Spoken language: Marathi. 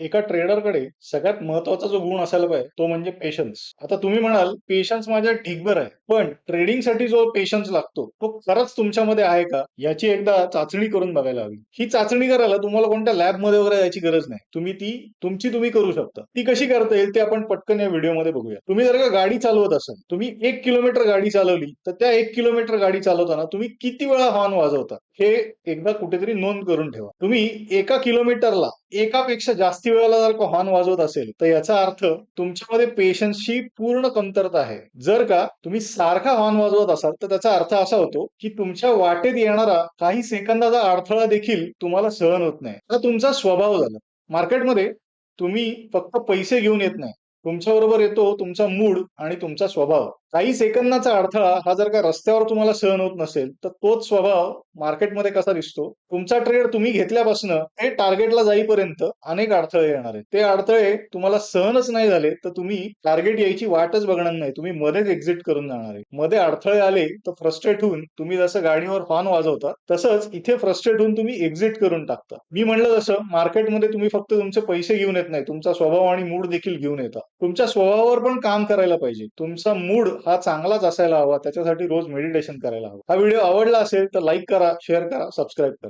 एका ट्रेडरकडे सगळ्यात महत्वाचा जो गुण असायला पाहिजे तो म्हणजे पेशन्स. आता तुम्ही म्हणाल पेशन्स माझ्या ढिगभर आहे, पण ट्रेडिंगसाठी जो पेशन्स लागतो तो खरंच तुमच्यामध्ये आहे का याची एकदा चाचणी करून बघायला हवी. ही चाचणी करायला तुम्हाला कोणत्या लॅबमध्ये वगैरे यायची गरज नाही. तुम्ही ती तुमची तुम्ही करू शकता. ती कशी करता येईल ते आपण पटकन या व्हिडिओमध्ये बघूया. तुम्ही जर का गाडी चालवत असाल, तुम्ही 1 किलोमीटर गाडी चालवली तर त्या 1 किलोमीटर गाडी चालवताना तुम्ही किती वेळा हॉर्न वाजवता हे एकदा कुठेतरी नोंद करून ठेवा. तुम्ही 1 किलोमीटरला एकापेक्षा जास्ती वेळेला जर का हॉर्न वाजवत असेल तर याचा अर्थ तुमच्यामध्ये पेशन्सची पूर्ण कमतरता आहे. जर का तुम्ही सारखा हॉर्न वाजवत असाल तर त्याचा अर्थ असा होतो की तुमच्या वाटेत येणारा काही सेकंदाचा अडथळा देखील तुम्हाला सहन होत नाही. हा तुमचा स्वभाव झाला. मार्केटमध्ये तुम्ही फक्त पैसे घेऊन येत नाही, तुमच्या बरोबर येतो तुमचा मूड आणि तुमचा स्वभाव. काही सेकंदाचा अडथळा हा जर का रस्त्यावर तुम्हाला सहन होत नसेल तर तोच स्वभाव मार्केटमध्ये कसा दिसतो. तुमचा ट्रेड तुम्ही घेतल्यापासून ते टार्गेटला जाईपर्यंत अनेक अडथळे येणार आहेत. ते अडथळे तुम्हाला सहनच नाही झाले तर तुम्ही टार्गेट यायची वाटच बघणार नाही, तुम्ही मध्येच एक्झिट करून जाणार आहे. मध्ये अडथळे आले तर फ्रस्ट्रेट होऊन तुम्ही जसं गाडीवर हॉर्न वाजवता तसंच इथे फ्रस्ट्रेट होऊन तुम्ही एक्झिट करून टाकता. मी म्हणलं जसं मार्केटमध्ये तुम्ही फक्त तुमचे पैसे घेऊन येत नाही, तुमचा स्वभाव आणि मूड देखील घेऊन येता. तुमच्या स्वभावावर पण काम करायला पाहिजे. तुमचा मूड हा चांगलाच असायला हवा, त्याच्यासाठी रोज मेडिटेशन करायला हवं. हा व्हिडिओ आवडला असेल तर लाईक करा, शेअर करा, सबस्क्राईब करा.